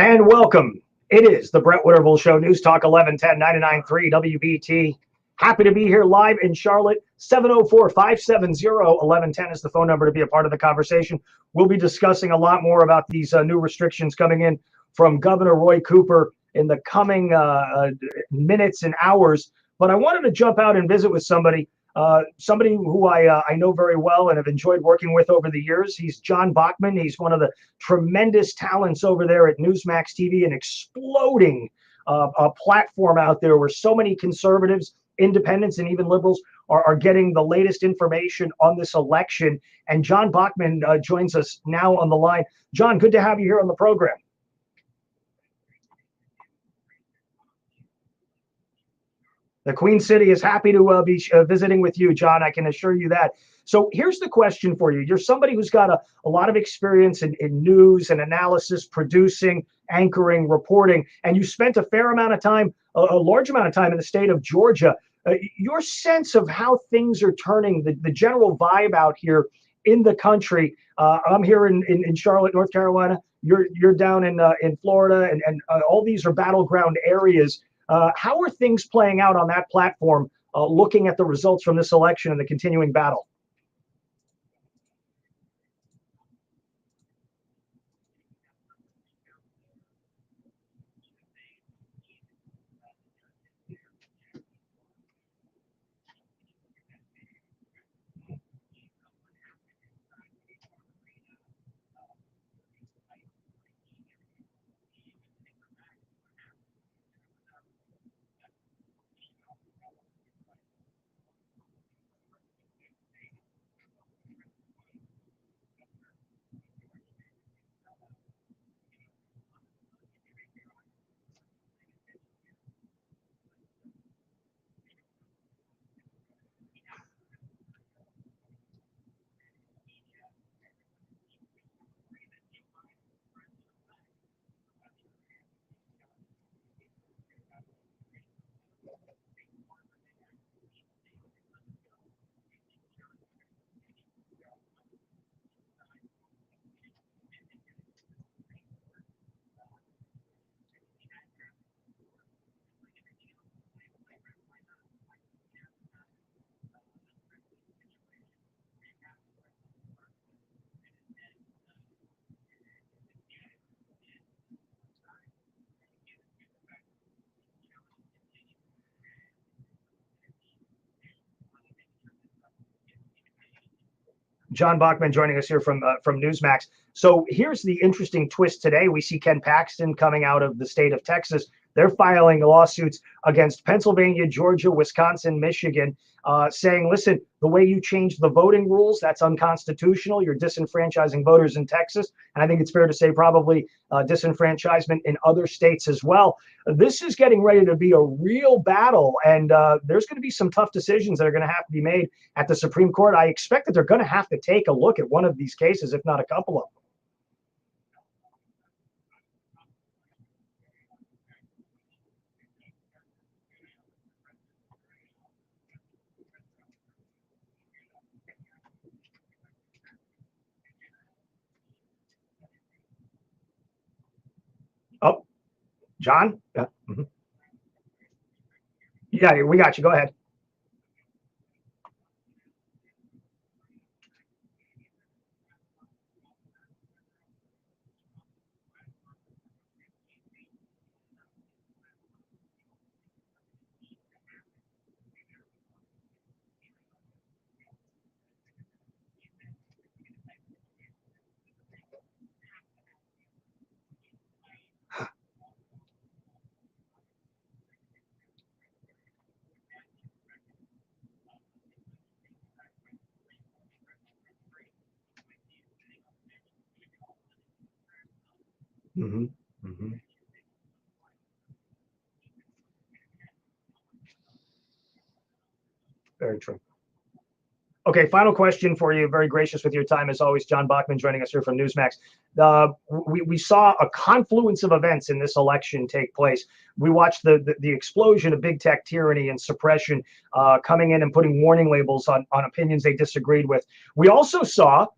And welcome. It is the Brett Winterble Show, News Talk 1110 99.3 WBT. Happy to be here live in Charlotte. 704-570-1110 is the phone number to be a part of the conversation. We'll be discussing a lot more about these new restrictions coming in from Governor Roy Cooper in the coming minutes and hours. But I wanted to jump out and visit with somebody who I know very well and have enjoyed working with over the years. He's John Bachman. He's one of the tremendous talents over there at Newsmax TV, an exploding platform out there where so many conservatives, independents, and even liberals are getting the latest information on this election. And John Bachman joins us now on the line. John, good to have you here on the program. The Queen City is happy to be visiting with you, John. I can assure you that. So here's the question for you. You're somebody who's got a lot of experience in news and analysis, producing, anchoring, reporting, and you spent a fair amount of time, a large amount of time in the state of Georgia. Your sense of how things are turning, the general vibe out here in the country. I'm here in Charlotte, North Carolina. You're down in Florida, and all these are battleground areas. How are things playing out on that platform, looking at the results from this election and the continuing battle? John Bachman joining us here from Newsmax. So here's the interesting twist today. We see Ken Paxton coming out of the state of Texas. They're filing lawsuits against Pennsylvania, Georgia, Wisconsin, Michigan, saying, listen, the way you changed the voting rules, that's unconstitutional. You're disenfranchising voters in Texas. And I think it's fair to say probably disenfranchisement in other states as well. This is getting ready to be a real battle. And there's going to be some tough decisions that are going to have to be made at the Supreme Court. I expect that they're going to have to take a look at one of these cases, if not a couple of them. Oh, John? Yeah. Mm-hmm. Yeah, we got you. Go ahead. Mm-hmm. Mm-hmm. Very true. Okay, final question for you. Very gracious with your time as always. John Bachman joining us here from Newsmax. We saw a confluence of events in this election take place. We watched the explosion of big tech tyranny and suppression coming in and putting warning labels on opinions they disagreed with. We also saw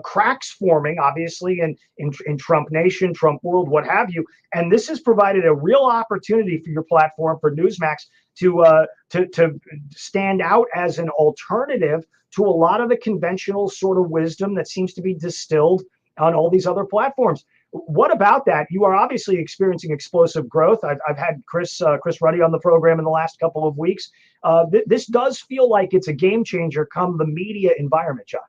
cracks forming, obviously, in Trump Nation, Trump world, what have you. And this has provided a real opportunity for your platform, for Newsmax, to stand out as an alternative to a lot of the conventional sort of wisdom that seems to be distilled on all these other platforms. What about that? You are obviously experiencing explosive growth. I've had Chris Ruddy on the program in the last couple of weeks. This does feel like it's a game changer come the media environment, John.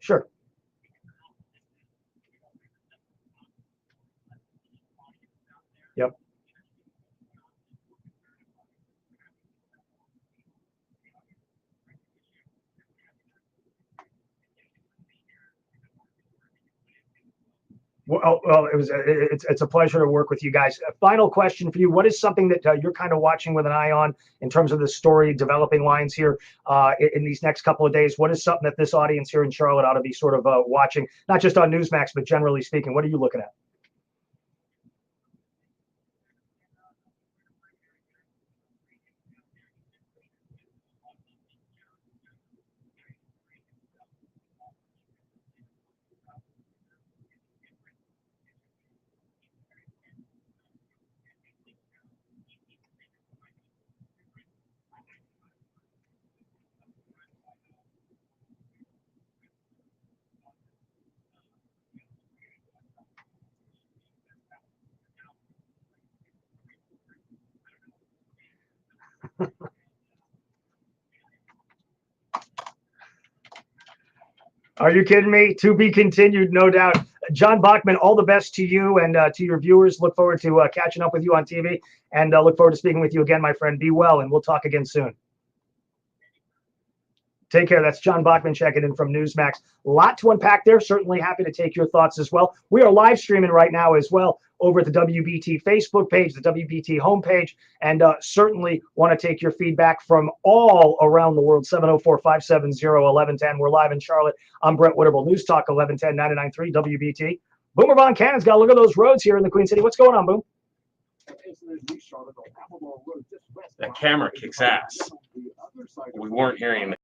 Sure. Yep. Well, it's a pleasure to work with you guys. A final question for you: what is something that you're kind of watching with an eye on in terms of the story developing lines here in these next couple of days? What is something that this audience here in Charlotte ought to be sort of watching, not just on Newsmax, but generally speaking? What are you looking at? Are you kidding me? To be continued, no doubt. John Bachman, all the best to you and to your viewers. Look forward to catching up with you on TV, and look forward to speaking with you again, my friend. Be well, and we'll talk again soon. Take care. That's John Bachman checking in from Newsmax. A lot to unpack there. Certainly happy to take your thoughts as well. We are live streaming right now as well over at the WBT Facebook page, the WBT homepage, and certainly want to take your feedback from all around the world. 704-570-1110. We're live in Charlotte. I'm Brent Winterble, News Talk 1110 99.3 WBT. Boomer Von Cannon's got to look at those roads here in the Queen City. What's going on, Boom? That camera kicks ass. We weren't hearing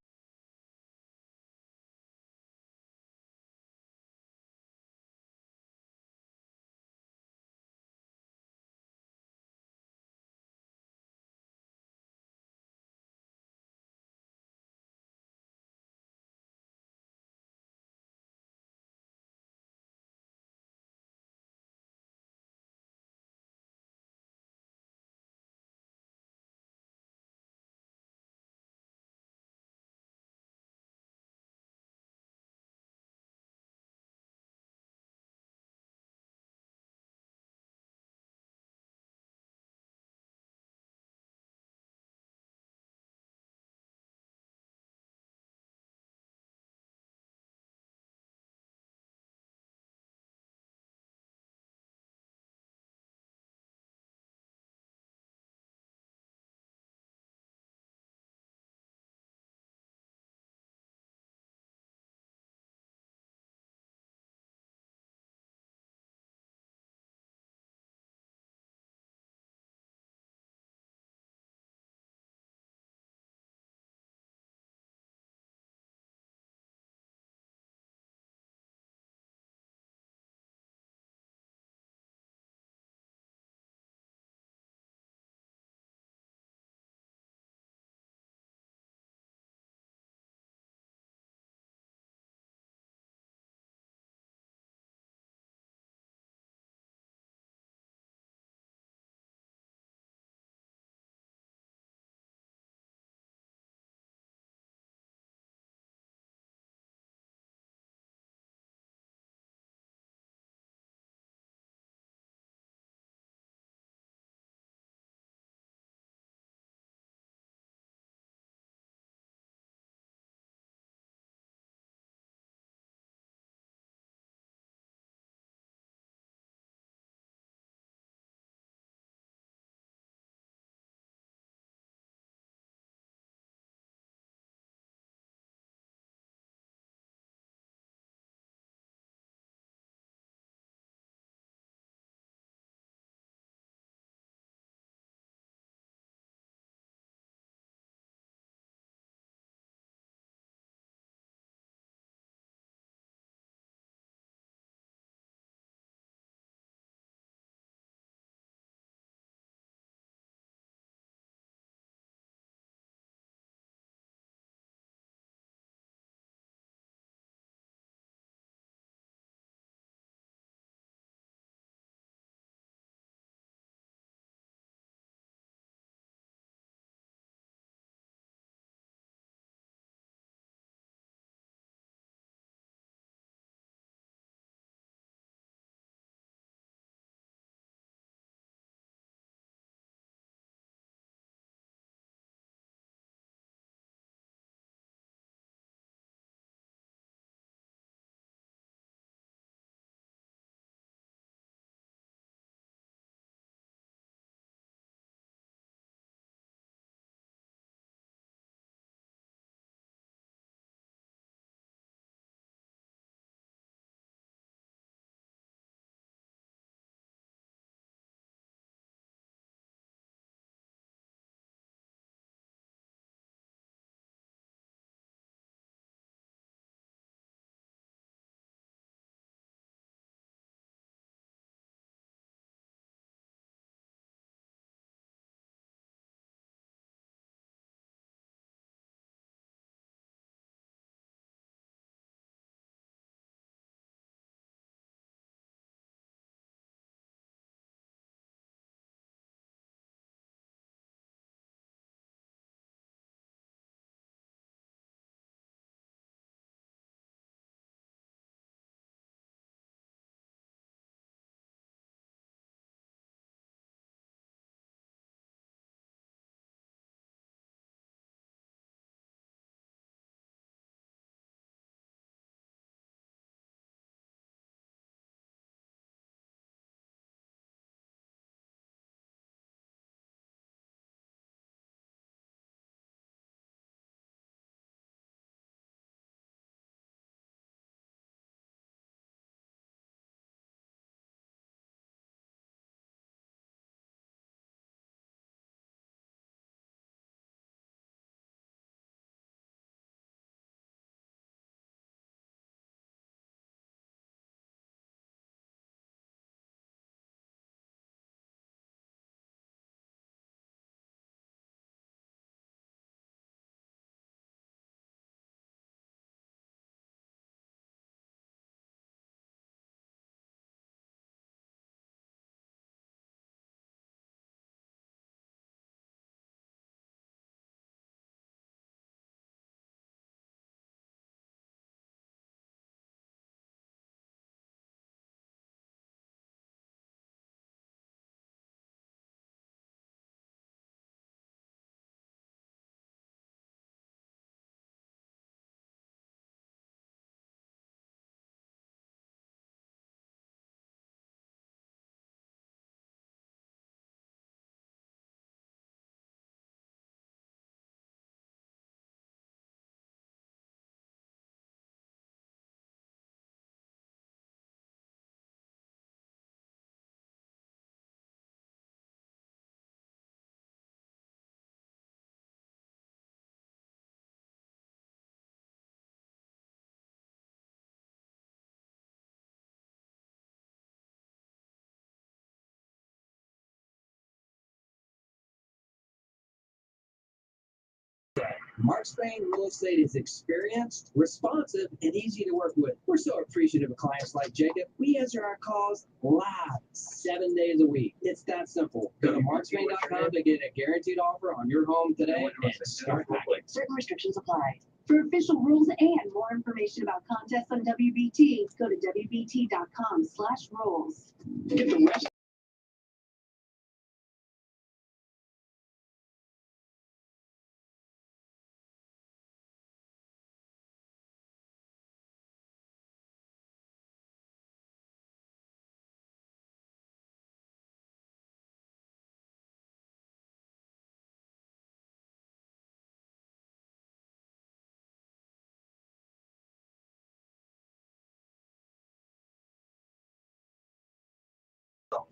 Mark Spain Real Estate is experienced, responsive, and easy to work with. We're so appreciative of clients like Jacob. We answer our calls live 7 days a week. It's that simple. Go to markspain.com to get a guaranteed offer on your home today and start packing. Certain restrictions apply. For official rules and more information about contests on WBT, go to wbt.com/rules. Get the rest.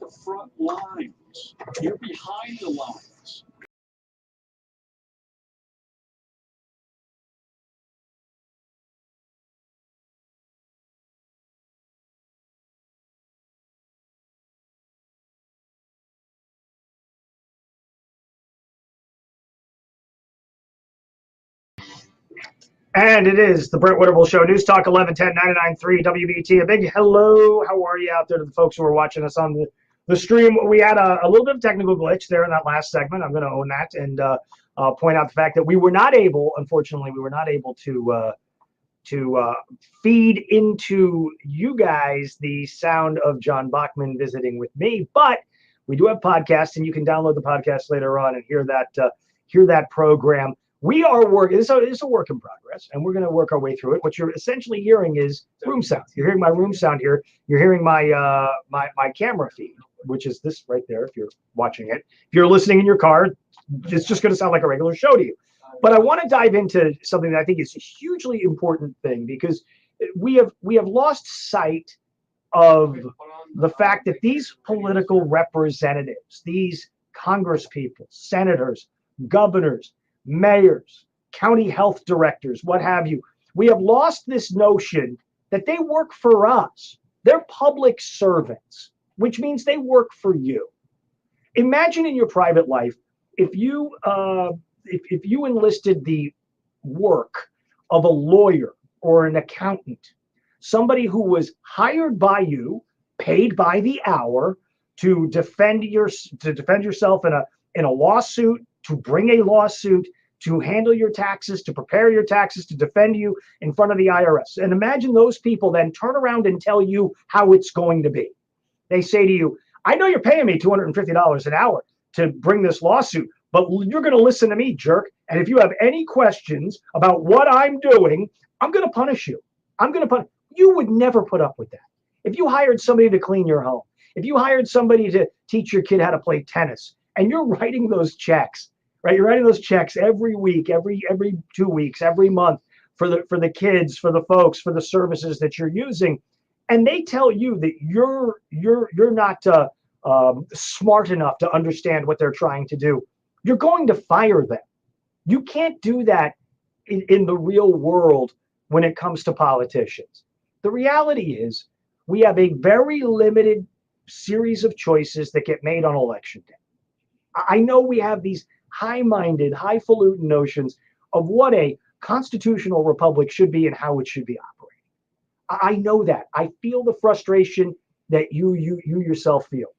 The front lines. You're behind the lines. And it is the Brent Winterble Show, News Talk 1110 99.3 WBT. A big hello. How are you out there to the folks who are watching us on the stream? We had a little bit of technical glitch there in that last segment. I'm going to own that and point out the fact that we were not able, unfortunately, to feed into you guys the sound of John Bachman visiting with me. But we do have podcasts, and you can download the podcast later on and hear that program. We are working. It's a work in progress, and we're going to work our way through it. What you're essentially hearing is room sound. You're hearing my room sound here. You're hearing my my camera feed, which is this right there. If you're watching it, if you're listening in your car, it's just going to sound like a regular show to you. But I want to dive into something that I think is a hugely important thing, because we have lost sight of the fact that these political representatives, these congresspeople, senators, governors, mayors, county health directors, what have you, we have lost this notion that they work for us. They're public servants, which means they work for you. Imagine in your private life, if you enlisted the work of a lawyer or an accountant, somebody who was hired by you, paid by the hour to defend yourself in a lawsuit, to bring a lawsuit, to handle your taxes, to prepare your taxes, to defend you in front of the IRS. And imagine those people then turn around and tell you how it's going to be. They say to you, I know you're paying me $250 an hour to bring this lawsuit, but you're going to listen to me, jerk. And if you have any questions about what I'm doing, I'm going to punish you. You would never put up with that. If you hired somebody to clean your home, if you hired somebody to teach your kid how to play tennis, and you're writing those checks, right? You're writing those checks every week, every 2 weeks, every month for the kids, for the folks, for the services that you're using, and they tell you that you're not smart enough to understand what they're trying to do. You're going to fire them. You can't do that in the real world when it comes to politicians. The reality is we have a very limited series of choices that get made on election day. I know we have these high-minded, highfalutin notions of what a constitutional republic should be and how it should be operating. I know that. I feel the frustration that you yourself feel.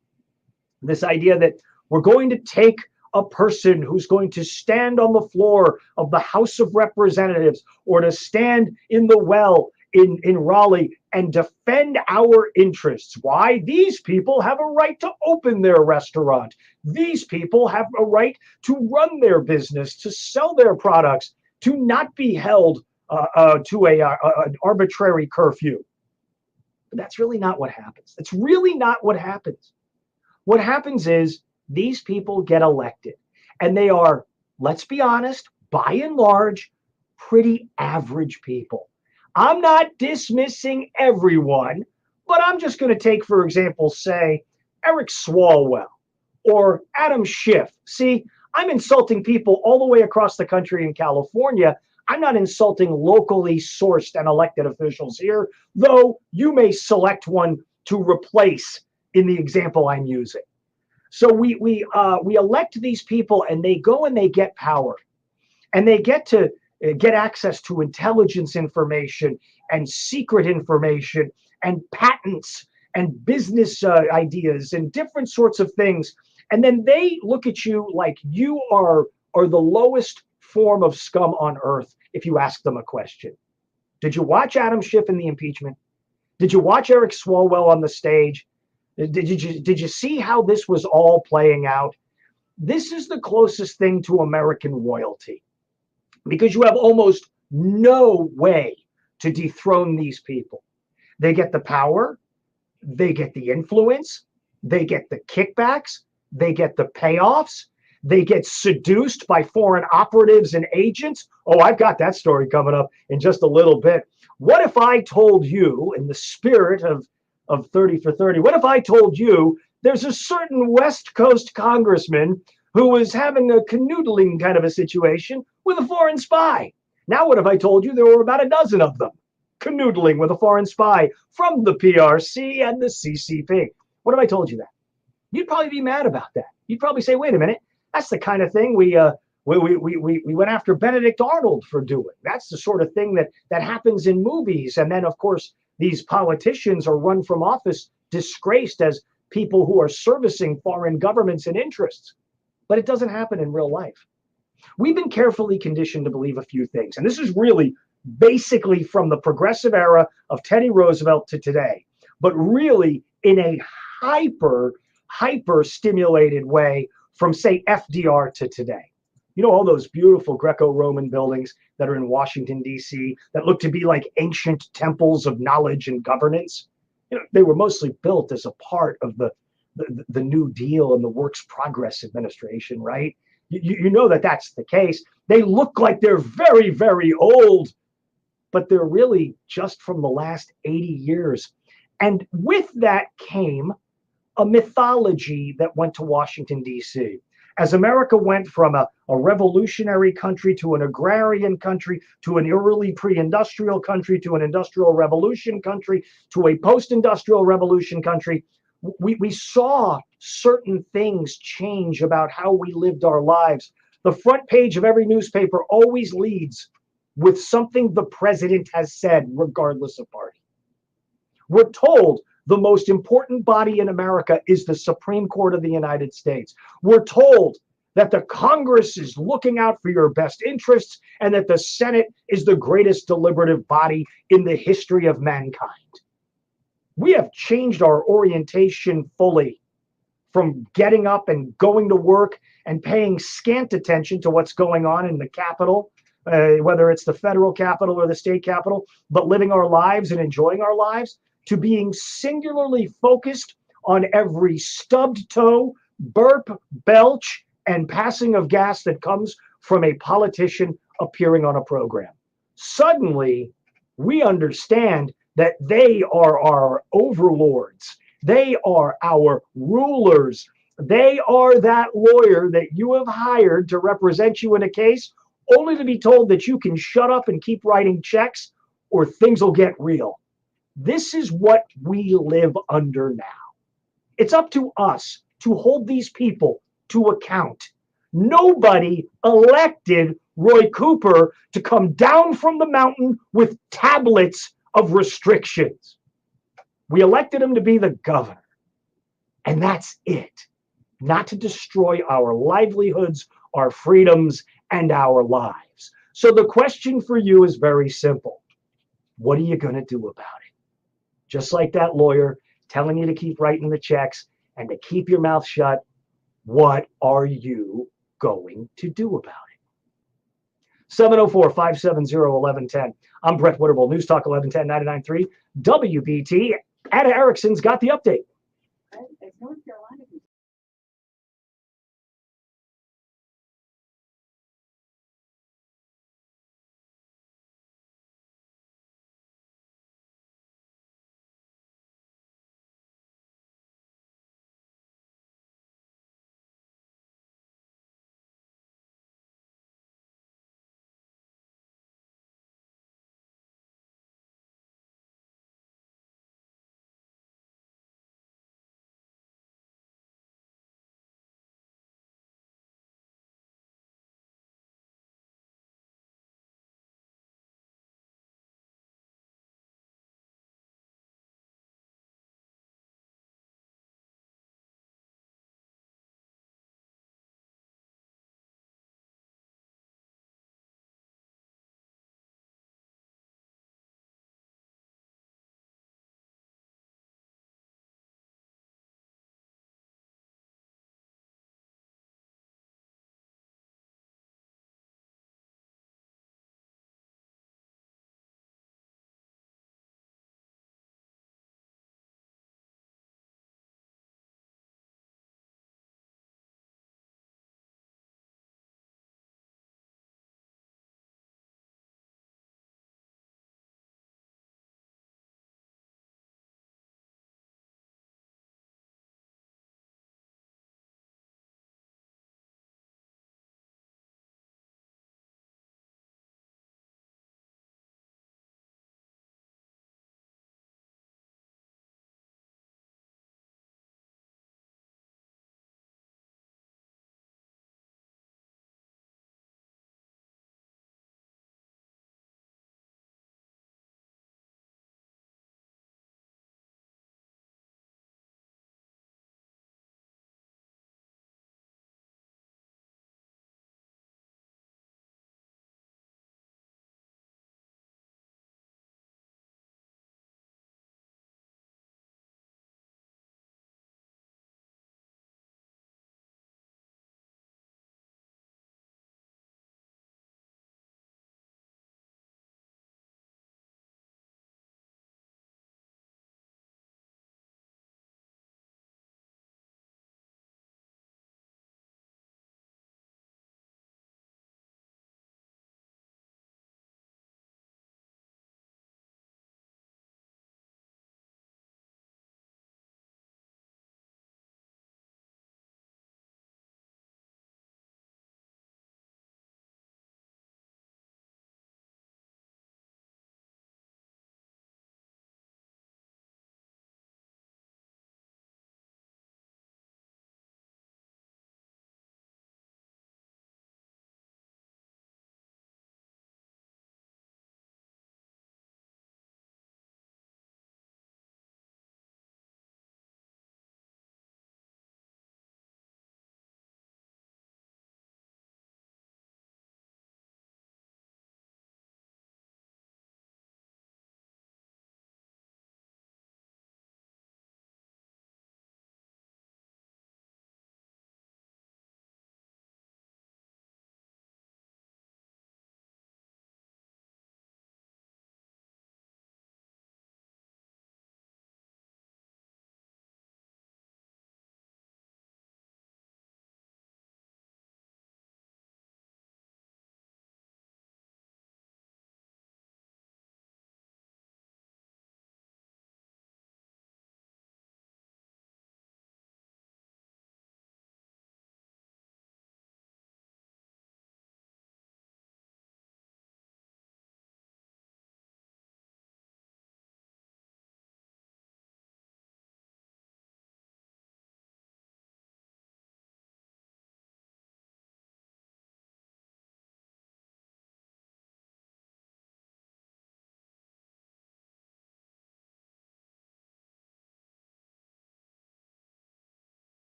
This idea that we're going to take a person who's going to stand on the floor of the House of Representatives or to stand in the well in Raleigh and defend our interests. Why? These people have a right to open their restaurant. These people have a right to run their business, to sell their products, to not be held to an arbitrary curfew. But that's really not what happens. It's really not what happens. What happens is these people get elected, and they are, let's be honest, by and large, pretty average people. I'm not dismissing everyone, but I'm just going to take, for example, say, Eric Swalwell or Adam Schiff. See, I'm insulting people all the way across the country in California. I'm not insulting locally sourced and elected officials here, though you may select one to replace in the example I'm using. So we elect these people, and they go and they get power, and they get to get access to intelligence information and secret information and patents and business ideas and different sorts of things. And then they look at you like you are the lowest form of scum on earth if you ask them a question. Did you watch Adam Schiff in the impeachment? Did you watch Eric Swalwell on the stage? Did you see how this was all playing out? This is the closest thing to American royalty, because you have almost no way to dethrone these people. They get the power, they get the influence, they get the kickbacks, they get the payoffs, they get seduced by foreign operatives and agents. Oh, I've got that story coming up in just a little bit. What if I told you, in the spirit of 30 for 30, what if I told you there's a certain West Coast congressman who was having a canoodling kind of a situation with a foreign spy? Now, what if I told you there were about a dozen of them canoodling with a foreign spy from the PRC and the CCP? What if I told you that? You'd probably be mad about that. You'd probably say, wait a minute, that's the kind of thing we went after Benedict Arnold for doing. That's the sort of thing that happens in movies. And then, of course, these politicians are run from office disgraced as people who are servicing foreign governments and interests. But it doesn't happen in real life. We've been carefully conditioned to believe a few things. And this is really basically from the progressive era of Teddy Roosevelt to today, but really in a hyper stimulated way from, say, FDR to today. You know, all those beautiful Greco-Roman buildings that are in Washington, D.C., that look to be like ancient temples of knowledge and governance. You know, they were mostly built as a part of the New Deal and the Works Progress Administration, right? You know that that's the case. They look like they're very, very old, but they're really just from the last 80 years. And with that came a mythology that went to Washington, D.C. As America went from a revolutionary country to an agrarian country to an early pre-industrial country to an industrial revolution country to a post-industrial revolution country, we saw certain things change about how we lived our lives. The front page of every newspaper always leads with something the president has said, regardless of party. We're told the most important body in America is the Supreme Court of the United States. We're told that the Congress is looking out for your best interests and that the Senate is the greatest deliberative body in the history of mankind. We have changed our orientation fully from getting up and going to work and paying scant attention to what's going on in the Capitol, whether it's the federal Capitol or the state Capitol, but living our lives and enjoying our lives, to being singularly focused on every stubbed toe, burp, belch, and passing of gas that comes from a politician appearing on a program. Suddenly, we understand that they are our overlords. They are our rulers. They are that lawyer that you have hired to represent you in a case, only to be told that you can shut up and keep writing checks or things will get real. This is what we live under now. It's up to us to hold these people to account. Nobody elected Roy Cooper to come down from the mountain with tablets of restrictions. We elected him to be the governor. And that's it. Not to destroy our livelihoods, our freedoms, and our lives. So the question for you is very simple. What are you going to do about it? Just like that lawyer telling you to keep writing the checks and to keep your mouth shut, what are you going to do about it? 704-570-1110. I'm Brett Winterble, News Talk 1110 99.3 WBT. Anna Erickson's got the update. North Carolina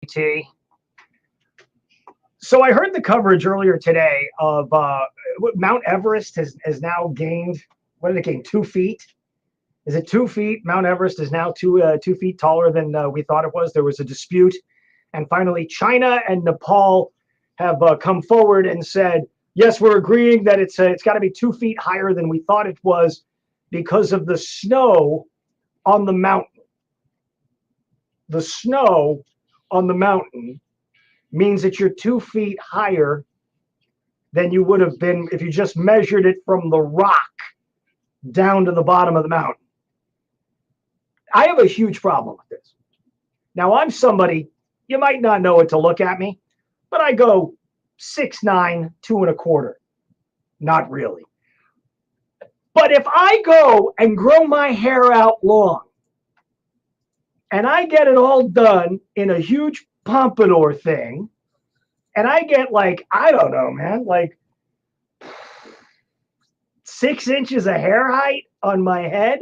T. So I heard the coverage earlier today of Mount Everest has now gained, what did it gain, 2 feet? Is it 2 feet? Mount Everest is now 2 feet taller than we thought it was. There was a dispute. And finally, China and Nepal have come forward and said, yes, we're agreeing that it's got to be 2 feet higher than we thought it was because of the snow on the mountain. The snow on the mountain means that you're 2 feet higher than you would have been if you just measured it from the rock down to the bottom of the mountain. I have a huge problem with this. Now, I'm somebody, you might not know it to look at me, but I go 6'9", 2 1/4. Not really. But if I go and grow my hair out long, and I get it all done in a huge pompadour thing, and I get like, I don't know, man, like 6 inches of hair height on my head.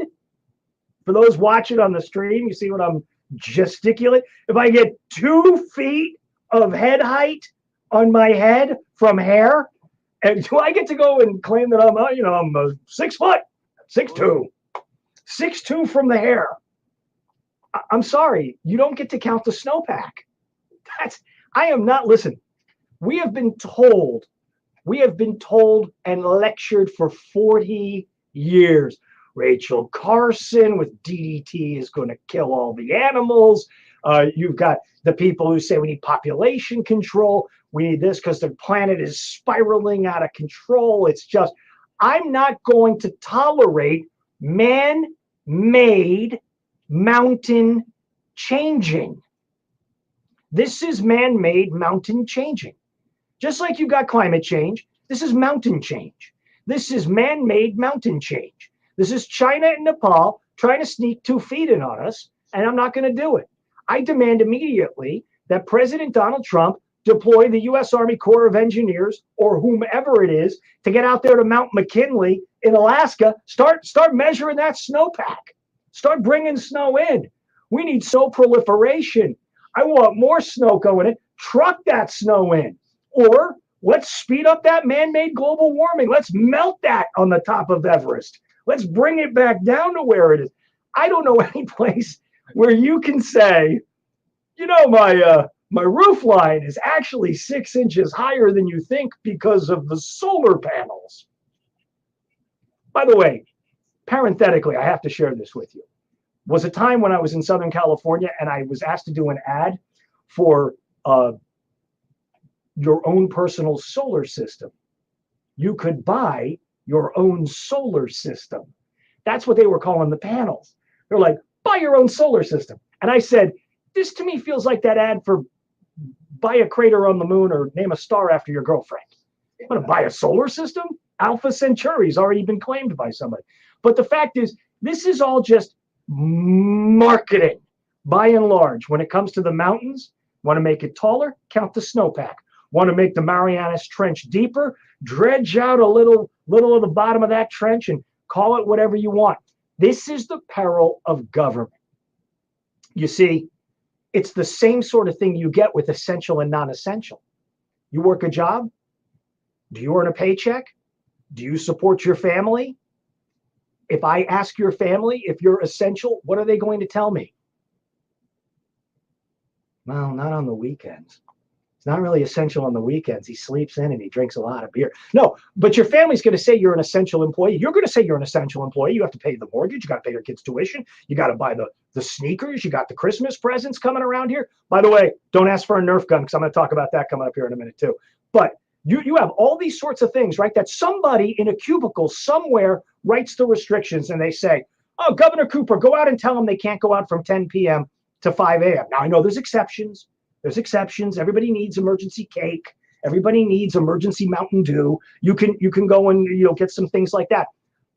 For those watching on the stream, you see what I'm gesticulating? If I get 2 feet of head height on my head from hair, and do I get to go and claim that I'm 6 foot, 6'2", 6'2" from the hair? I'm sorry, you don't get to count the snowpack. I am not, listen, we have been told and lectured for 40 years. Rachel Carson with DDT is going to kill all the animals. You've got the people who say we need population control. We need this because the planet is spiraling out of control. It's just, I'm not going to tolerate man-made mountain changing. This is man-made mountain changing. Just like you got climate change, this is mountain change. This is man-made mountain change. This is China and Nepal trying to sneak 2 feet in on us, and I'm not going to do it. I demand immediately that President Donald Trump deploy the U.S. Army Corps of Engineers or whomever it is to get out there to Mount McKinley in Alaska. Start measuring that snowpack. Start bringing snow in. We need snow proliferation. I want more snow going in. Truck that snow in. Or let's speed up that man-made global warming. Let's melt that on the top of Everest. Let's bring it back down to where it is. I don't know any place where you can say, my roof line is actually 6 inches higher than you think because of the solar panels. By the way, parenthetically, I have to share this with you. Was a time when I was in Southern California and I was asked to do an ad for your own personal solar system. You could buy your own solar system. That's what they were calling the panels. They're like, buy your own solar system. And I said, this to me feels like that ad for buy a crater on the moon or name a star after your girlfriend. I'm going to buy a solar system? Alpha Centauri's already been claimed by somebody. But the fact is, this is all just marketing by and large. When it comes to the mountains, want to make it taller, count the snowpack. Want to make the Marianas Trench deeper, dredge out a little of the bottom of that trench and call it whatever you want. This is the peril of government. You see, it's the same sort of thing you get with essential and non-essential. You work a job? Do you earn a paycheck? Do you support your family? If I ask your family if you're essential, what are they going to tell me? Well, not on the weekends. It's not really essential on the weekends. He sleeps in and he drinks a lot of beer. No, but your family's going to say you're an essential employee. You're going to say you're an essential employee. You have to pay the mortgage. You got to pay your kids' tuition. You got to buy the sneakers. You got the Christmas presents coming around here. By the way, don't ask for a Nerf gun because I'm going to talk about that coming up here in a minute too. But you have all these sorts of things, right? That somebody in a cubicle somewhere writes the restrictions and they say, oh, Governor Cooper, go out and tell them they can't go out from 10 p.m. to 5 a.m. Now, I know there's exceptions. There's exceptions. Everybody needs emergency cake. Everybody needs emergency Mountain Dew. You can go and get some things like that.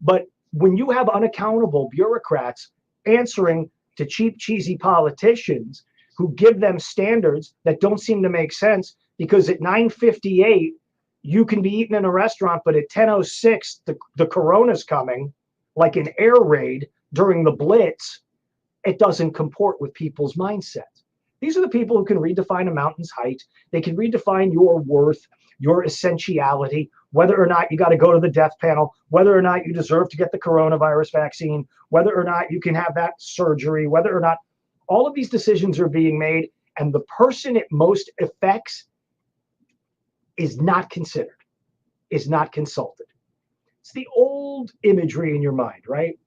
But when you have unaccountable bureaucrats answering to cheap, cheesy politicians who give them standards that don't seem to make sense, because at 9:58 you can be eating in a restaurant, but at 10:06 the corona's coming, like an air raid during the Blitz. It doesn't comport with people's mindsets. These are the people who can redefine a mountain's height. They can redefine your worth, your essentiality, whether or not you got to go to the death panel, whether or not you deserve to get the coronavirus vaccine, whether or not you can have that surgery, whether or not all of these decisions are being made, and the person it most affects is not considered, is not consulted. It's the old imagery in your mind, right?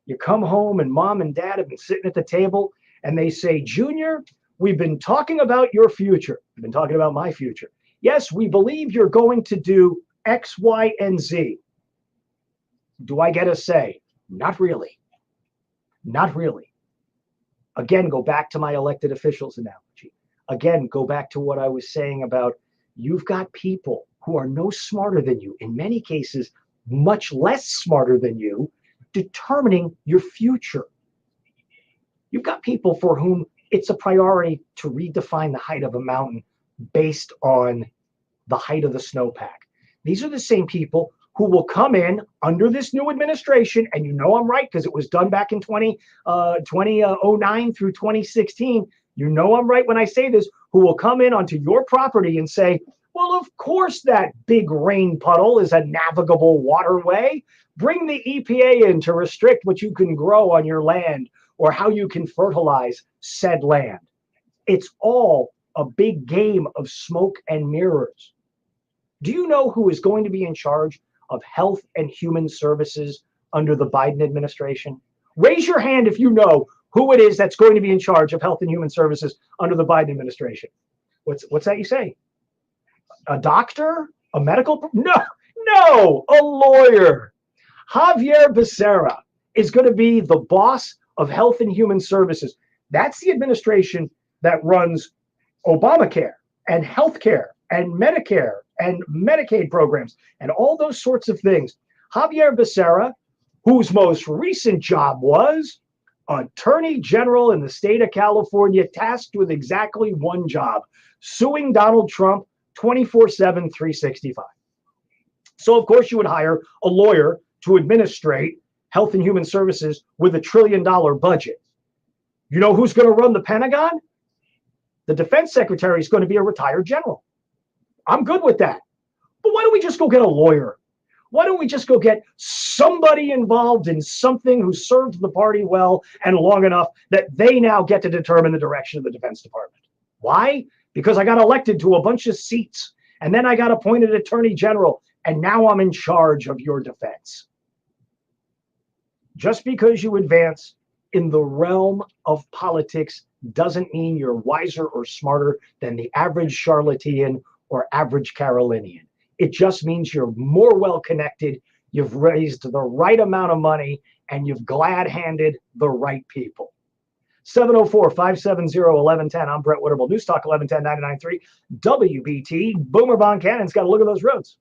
You come home and mom and dad have been sitting at the table and they say, Junior, we've been talking about your future. We've been talking about my future. Yes, we believe you're going to do X, Y, and Z. Do I get a say? Not really. Not really. Again, go back to my elected officials analogy. Again, go back to what I was saying about you've got people who are no smarter than you, in many cases, much less smarter than you, determining your future. You've got people for whom it's a priority to redefine the height of a mountain based on the height of the snowpack. These are the same people who will come in under this new administration, and you know I'm right because it was done back in 2009 through 2016. You know I'm right when I say this, who will come in onto your property and say, well, of course that big rain puddle is a navigable waterway. Bring the EPA in to restrict what you can grow on your land or how you can fertilize said land. It's all a big game of smoke and mirrors. Do you know who is going to be in charge of health and human services under the Biden administration? Raise your hand if you know who it is that's going to be in charge of health and human services under the Biden administration. What's that you say? A doctor? A medical? No, a lawyer. Javier Becerra is going to be the boss of Health and Human Services. That's the administration that runs Obamacare and healthcare and Medicare and Medicaid programs and all those sorts of things. Javier Becerra, whose most recent job was Attorney General in the state of California, tasked with exactly one job, suing Donald Trump 24/7, 365. So, of course, you would hire a lawyer to administrate Health and Human Services with $1 trillion budget. You know who's going to run the Pentagon? The defense secretary is going to be a retired general. I'm good with that. But why don't we just go get a lawyer? Why don't we just go get somebody involved in something who served the party well and long enough that they now get to determine the direction of the Defense Department? Why? Because I got elected to a bunch of seats, and then I got appointed Attorney General, and now I'm in charge of your defense. Just because you advance in the realm of politics doesn't mean you're wiser or smarter than the average charlatan or average Carolinian. It just means you're more well connected, you've raised the right amount of money, and you've glad-handed the right people. 704-570-1110. I'm Brett Winterble. News Talk 1110 99.3 WBT. Boomer Von Cannon's got to look at those roads.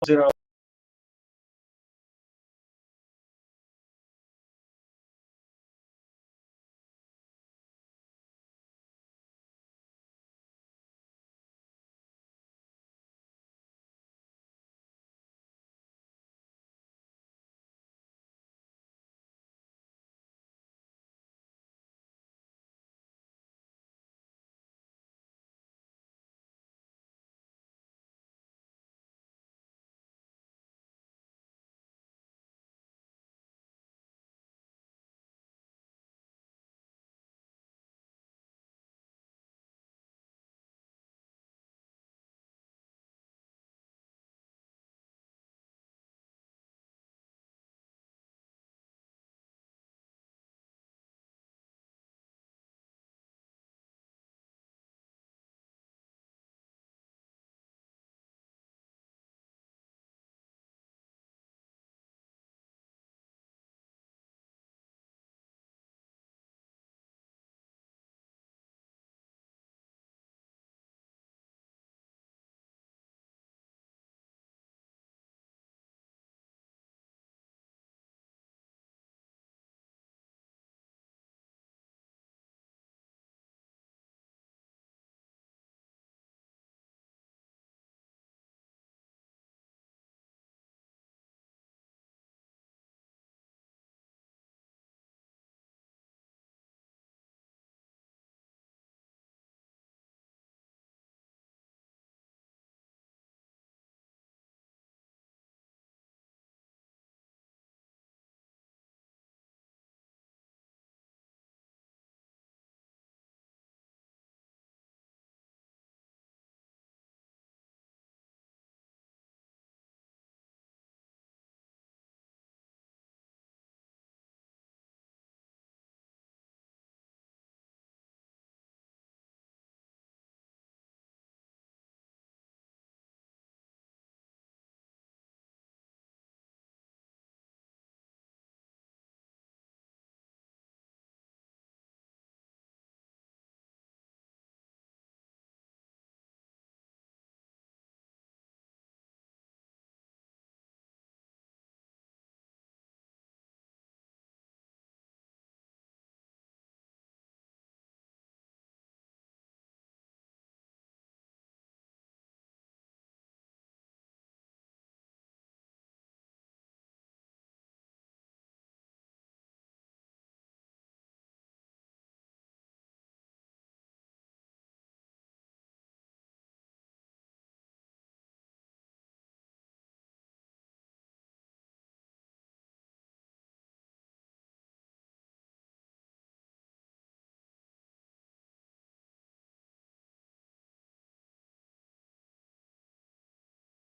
in our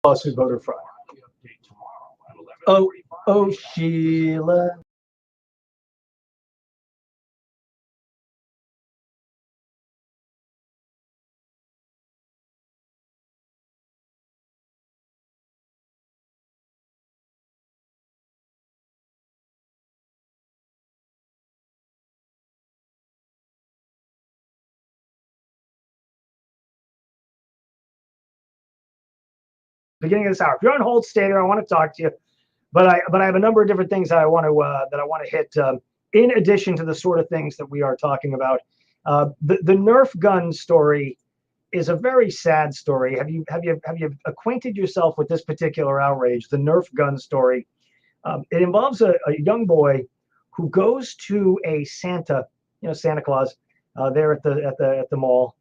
lawsuit voter fraud. Oh, oh, Sheila. Beginning of this hour. If you're on hold, stay there. I want to talk to you, but I have a number of different things that I want to hit. In addition to the sort of things that we are talking about, the Nerf gun story is a very sad story. Have you acquainted yourself with this particular outrage, the Nerf gun story? It involves a young boy who goes to a Santa, Santa Claus, there at the mall,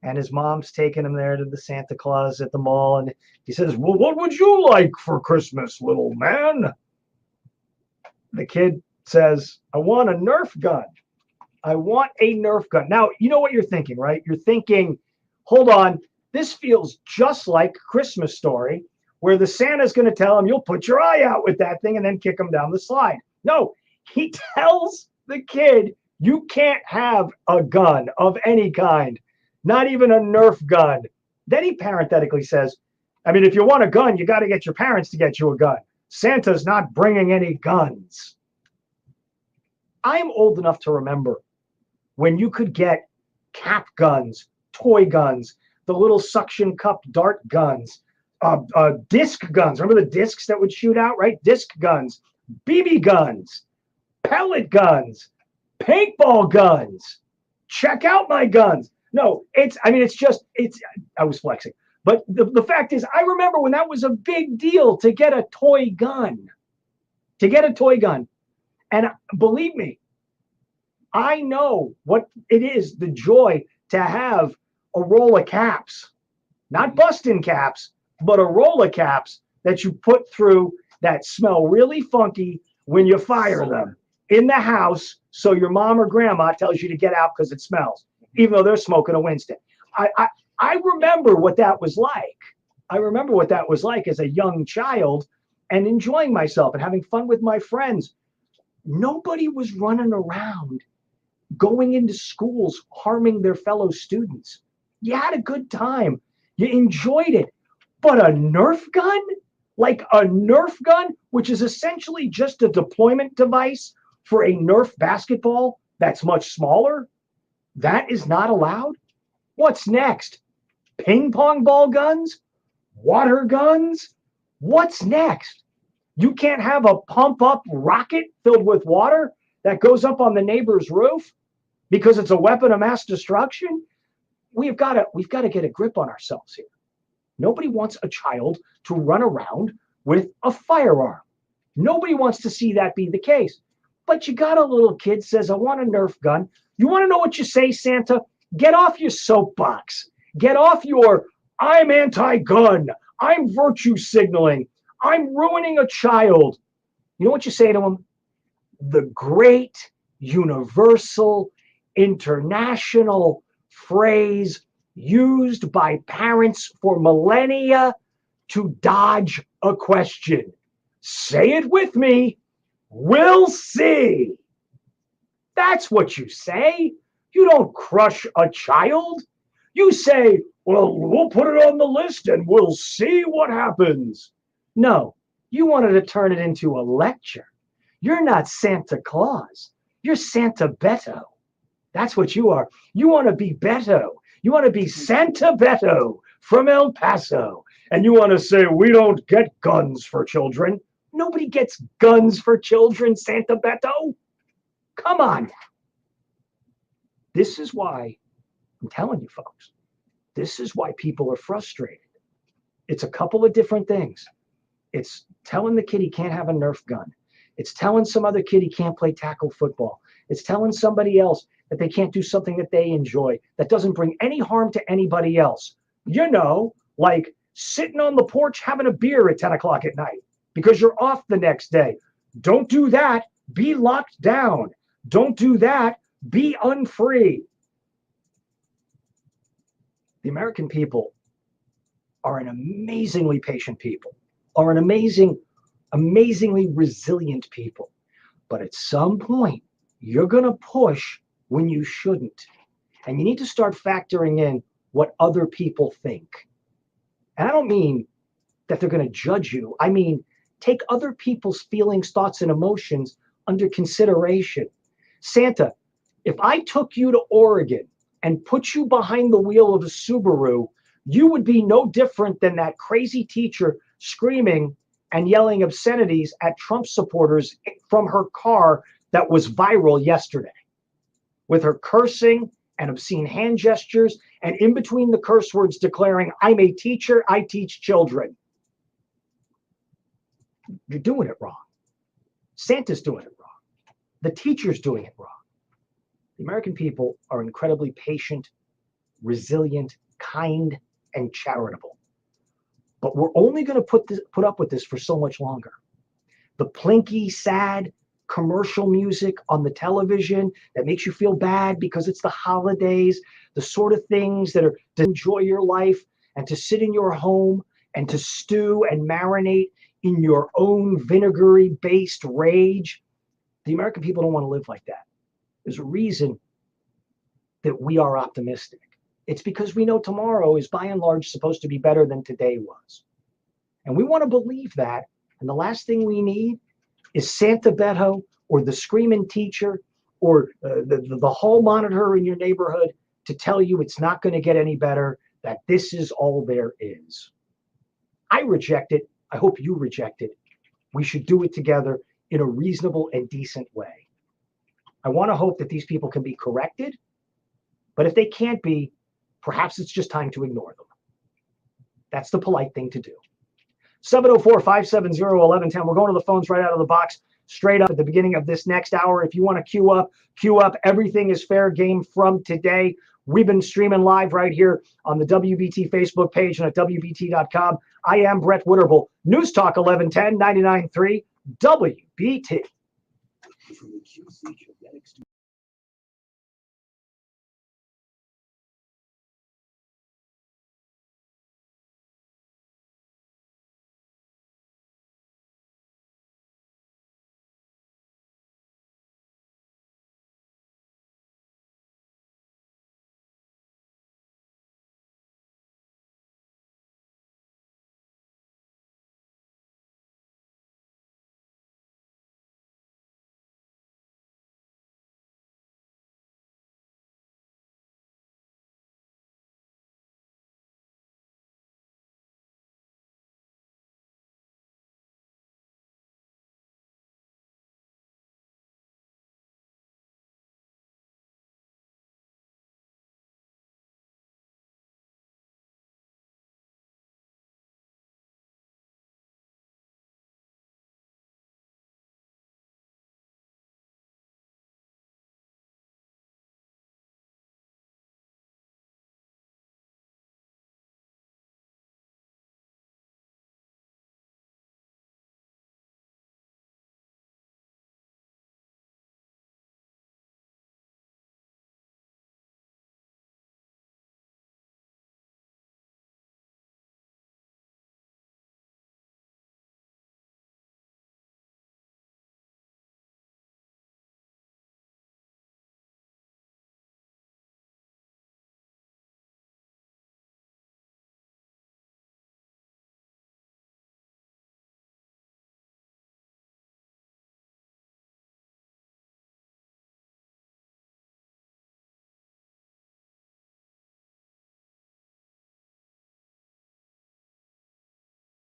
and his mom's taking him there to the Santa Claus at the mall, and he says, "Well, what would you like for Christmas, little man?" The kid says, "I want a Nerf gun. I want a Nerf gun." Now, you know what you're thinking, right? You're thinking, hold on, this feels just like Christmas Story, where the Santa's going to tell him, "You'll put your eye out with that thing," and then kick him down the slide. No, he tells the kid, "You can't have a gun of any kind, not even a Nerf gun." Then he parenthetically says, "I mean, if you want a gun, you got to get your parents to get you a gun. Santa's not bringing any guns." I'm old enough to remember when you could get cap guns, toy guns, the little suction cup dart guns, disc guns. Remember the discs that would shoot out, right? Disc guns, BB guns, pellet guns, paintball guns. Check out my guns. No, I was flexing. But the fact is, I remember when that was a big deal to get a toy gun. To get a toy gun. And believe me, I know what it is, the joy to have a roll of caps. Not busting caps, but a roll of caps that you put through that smell really funky when you fire them in the house, so your mom or grandma tells you to get out because it smells, even though they're smoking a Winston. I remember what that was like. I remember what that was like as a young child and enjoying myself and having fun with my friends. Nobody was running around going into schools harming their fellow students. You had a good time. You enjoyed it. But a Nerf gun? Like a Nerf gun, which is essentially just a deployment device for a Nerf basketball that's much smaller? That is not allowed? What's next? Ping pong ball guns? Water guns? What's next? You can't have a pump up rocket filled with water that goes up on the neighbor's roof because it's a weapon of mass destruction? We've got to get a grip on ourselves here. Nobody wants a child to run around with a firearm. Nobody wants to see that be the case. But you got a little kid says, I want a Nerf gun. You want to know what you say, Santa? Get off your soapbox. Get off your, I'm anti-gun. I'm virtue signaling. I'm ruining a child. You know what you say to him? The great, universal, international phrase used by parents for millennia to dodge a question. Say it with me. We'll see. That's what you say. You don't crush a child. You say, well, we'll put it on the list and we'll see what happens. No, you wanted to turn it into a lecture. You're not Santa Claus. You're Santa Beto. That's what you are. You want to be Beto. You want to be Santa Beto from El Paso. And you want to say, we don't get guns for children. Nobody gets guns for children, Santa Beto. Come on. This is why, I'm telling you folks, this is why people are frustrated. It's a couple of different things. It's telling the kid he can't have a Nerf gun. It's telling some other kid he can't play tackle football. It's telling somebody else that they can't do something that they enjoy that doesn't bring any harm to anybody else. You know, like sitting on the porch having a beer at 10 o'clock at night because you're off the next day. Don't do that. Be locked down. Don't do that. Be unfree. The American people are an amazingly patient people, are an amazingly resilient people. But at some point, you're going to push when you shouldn't. And you need to start factoring in what other people think. And I don't mean that they're going to judge you. I mean, take other people's feelings, thoughts, and emotions under consideration. Santa, if I took you to Oregon and put you behind the wheel of a Subaru, you would be no different than that crazy teacher screaming and yelling obscenities at Trump supporters from her car that was viral yesterday, with her cursing and obscene hand gestures, and in between the curse words declaring, I'm a teacher, I teach children. You're doing it wrong. Santa's doing it wrong. The teacher's doing it wrong. The American people are incredibly patient, resilient, kind, and charitable. But we're only going to put up with this for so much longer. The plinky, sad commercial music on the television that makes you feel bad because it's the holidays, the sort of things that are to enjoy your life and to sit in your home and to stew and marinate in your own vinegary-based rage. The American people don't want to live like that. There's a reason that we are optimistic. It's because we know tomorrow is by and large supposed to be better than today was. And we want to believe that. And the last thing we need is Santa Beto or the screaming teacher or the hall monitor in your neighborhood to tell you it's not going to get any better, that this is all there is. I reject it. I hope you reject it. We should do it together in a reasonable and decent way. I want to hope that these people can be corrected, but if they can't be, perhaps it's just time to ignore them. That's the polite thing to do. 704-570-1110. We're going to the phones right out of the box, straight up at the beginning of this next hour. If you want to queue up. Everything is fair game from today. We've been streaming live right here on the WBT Facebook page and at WBT.com. I am Brett Winterble. News Talk 1110, 99.3 WBT.